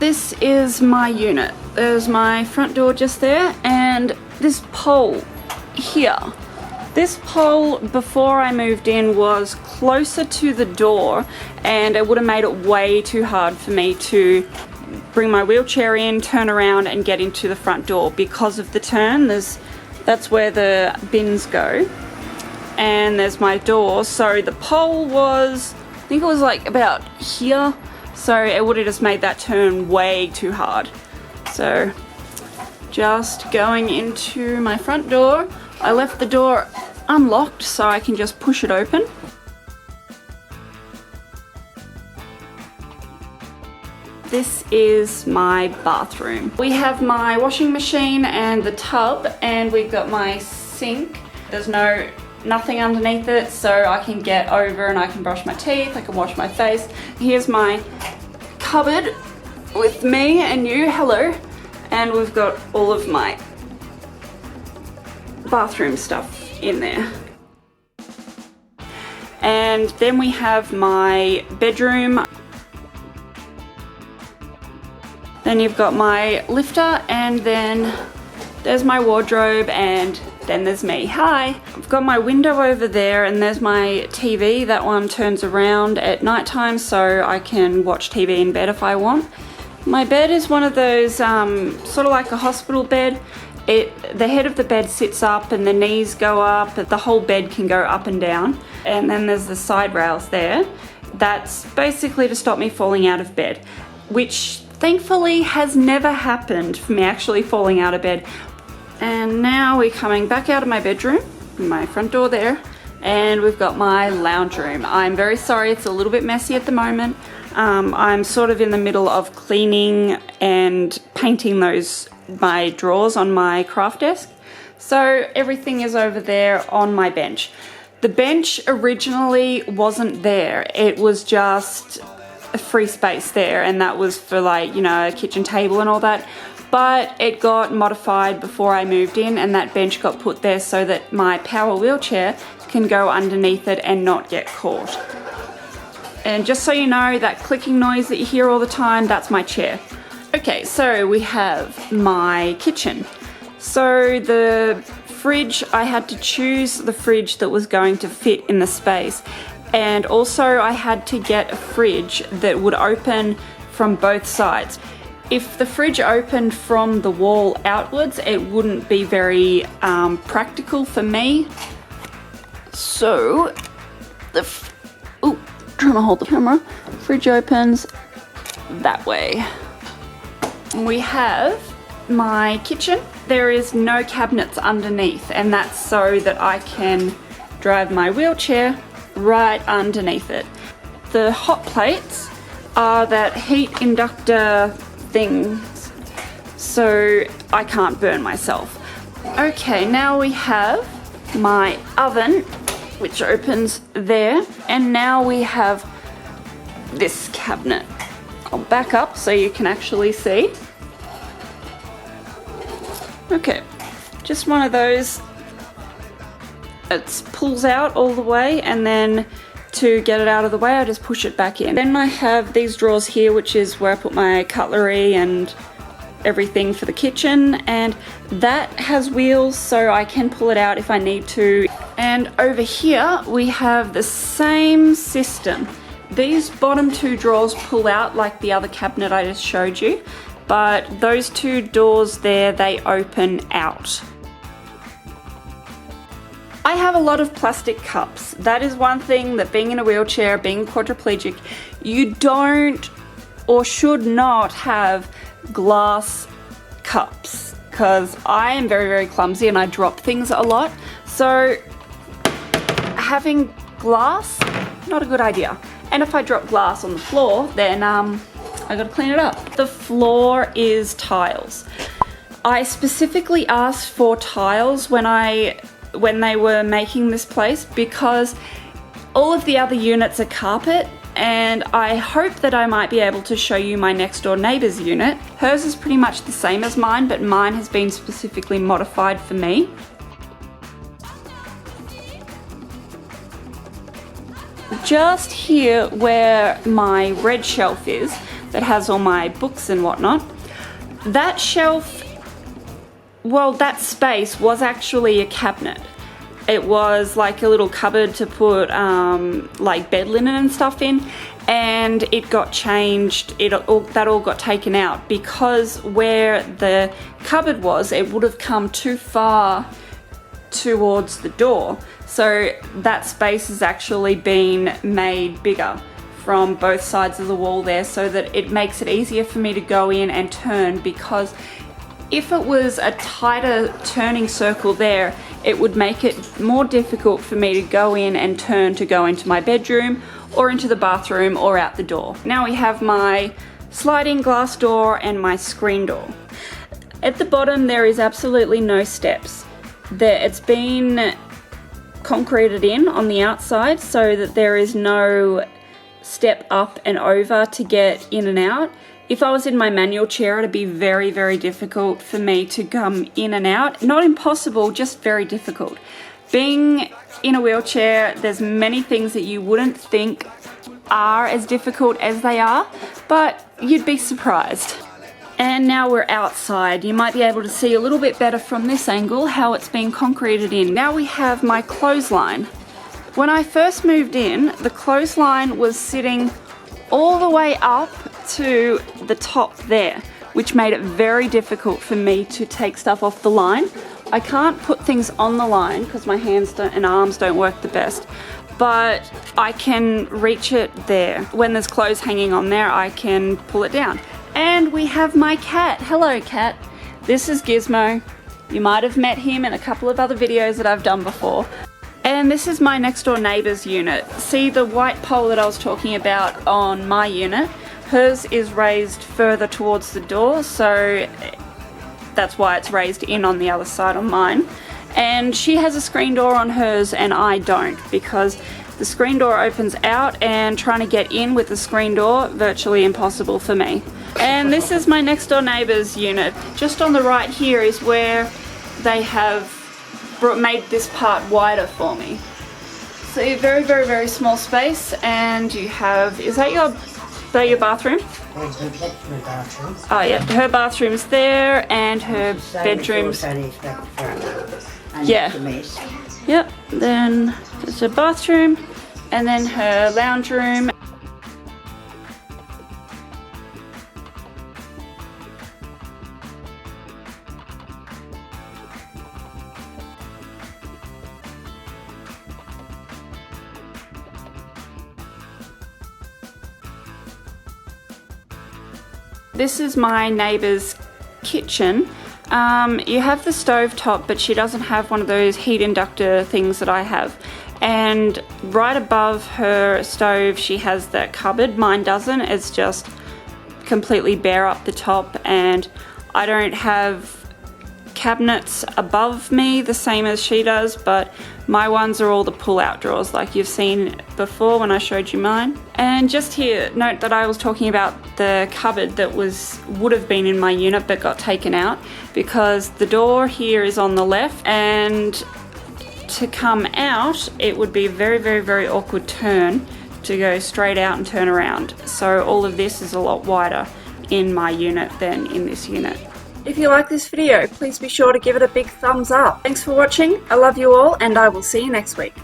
This is my unit. There's my front door just there, and this pole here. This pole before I moved in was closer to the door, and it would have made it way too hard for me to bring my wheelchair in, turn around and get into the front door because of the turn. That's where the bins go, and there's my door. So the pole was, I think it was like about here, so it would have just made that turn way too hard. So just going into my front door. I left the door unlocked so I can just push it open. This is my bathroom. We have my washing machine and the tub, and we've got my sink. There's nothing underneath it, so I can get over and I can brush my teeth, I can wash my face. Here's my cupboard with me and you, hello. And we've got all of my bathroom stuff in there. And then we have my bedroom. Then you've got my lifter, and then there's my wardrobe, and then there's me. Hi! I've got my window over there, and there's my TV. That one turns around at night time so I can watch TV in bed if I want. My bed is one of those sort of like a hospital bed. The head of the bed sits up and the knees go up. The whole bed can go up and down. And then there's the side rails there. That's basically to stop me falling out of bed, which thankfully has never happened for me actually falling out of bed. And now we're coming back out of my bedroom, my front door there, and we've got my lounge room. I'm very sorry, it's a little bit messy at the moment. I'm sort of in the middle of cleaning and painting my drawers on my craft desk. So everything is over there on my bench. The bench originally wasn't there. It was just a free space there, and that was for like, you know, a kitchen table and all that. But it got modified before I moved in, and that bench got put there so that my power wheelchair can go underneath it and not get caught. And just so you know, that clicking noise that you hear all the time, that's my chair. Okay, so we have my kitchen. So the fridge, I had to choose the fridge that was going to fit in the space. And also I had to get a fridge that would open from both sides. If the fridge opened from the wall outwards, it wouldn't be very practical for me. So, trying to hold the camera. Fridge opens that way. We have my kitchen. There is no cabinets underneath, and that's so that I can drive my wheelchair right underneath it. The hot plates are that heat inductor things, so I can't burn myself. Okay, now we have my oven, which opens there, and now we have this cabinet. I'll back up so you can actually see. Okay, just one of those. It pulls out all the way, and then to get it out of the way I just push it back in. Then I have these drawers here, which is where I put my cutlery and everything for the kitchen, and that has wheels so I can pull it out if I need to. And over here we have the same system. These bottom two drawers pull out like the other cabinet I just showed you, but those two doors there, they open out. I have a lot of plastic cups. That is one thing that, being in a wheelchair, being quadriplegic, you don't or should not have glass cups, because I am very, very clumsy and I drop things a lot. So having glass, not a good idea. And if I drop glass on the floor, then I gotta clean it up. The floor is tiles. I specifically asked for tiles when they were making this place, because all of the other units are carpet, and I hope that I might be able to show you my next door neighbour's unit. Hers is pretty much the same as mine, but mine has been specifically modified for me. Just here where my red shelf is, that has all my books and whatnot. That shelf, well, that space was actually a cabinet. It was like a little cupboard to put like bed linen and stuff in, and it got changed. That all got taken out because where the cupboard was, it would have come too far towards the door. So that space has actually been made bigger from both sides of the wall there, so that it makes it easier for me to go in and turn, because if it was a tighter turning circle there, it would make it more difficult for me to go in and turn to go into my bedroom or into the bathroom or out the door. Now we have my sliding glass door and my screen door. At the bottom there is absolutely no steps. It's been concreted in on the outside so that there is no step up and over to get in and out. If I was in my manual chair, it'd be very, very difficult for me to come in and out. Not impossible, just very difficult. Being in a wheelchair, there's many things that you wouldn't think are as difficult as they are, but you'd be surprised. And now we're outside. You might be able to see a little bit better from this angle how it's been concreted in. Now we have my clothesline. When I first moved in, the clothesline was sitting all the way up to the top there, which made it very difficult for me to take stuff off the line. I can't put things on the line because my hands and arms don't work the best, but I can reach it there. When there's clothes hanging on there, I can pull it down. And we have my cat. Hello, cat. This is Gizmo. You might have met him in a couple of other videos that I've done before. And this is my next door neighbour's unit. See the white pole that I was talking about on my unit? Hers is raised further towards the door, so that's why it's raised in on the other side on mine. And she has a screen door on hers and I don't, because the screen door opens out and trying to get in with the screen door, virtually impossible for me. And this is my next door neighbour's unit. Just on the right here is where they have made this part wider for me. So a very, very, very small space, and you have, is that your bathroom? Oh yeah, her bathroom's there and her bedroom's, yeah. Yep, then there's her bathroom and then her lounge room. This is my neighbour's kitchen. You have the stove top, but she doesn't have one of those heat inductor things that I have. And right above her stove she has that cupboard. Mine doesn't. It's just completely bare up the top, and I don't have cabinets above me the same as she does, but my ones are all the pull-out drawers like you've seen before when I showed you mine. And just here, note that I was talking about the cupboard that would have been in my unit but got taken out, because the door here is on the left, and to come out it would be a very, very, very awkward turn to go straight out and turn around. So all of this is a lot wider in my unit than in this unit. If you like this video, please be sure to give it a big thumbs up. Thanks for watching, I love you all, and I will see you next week.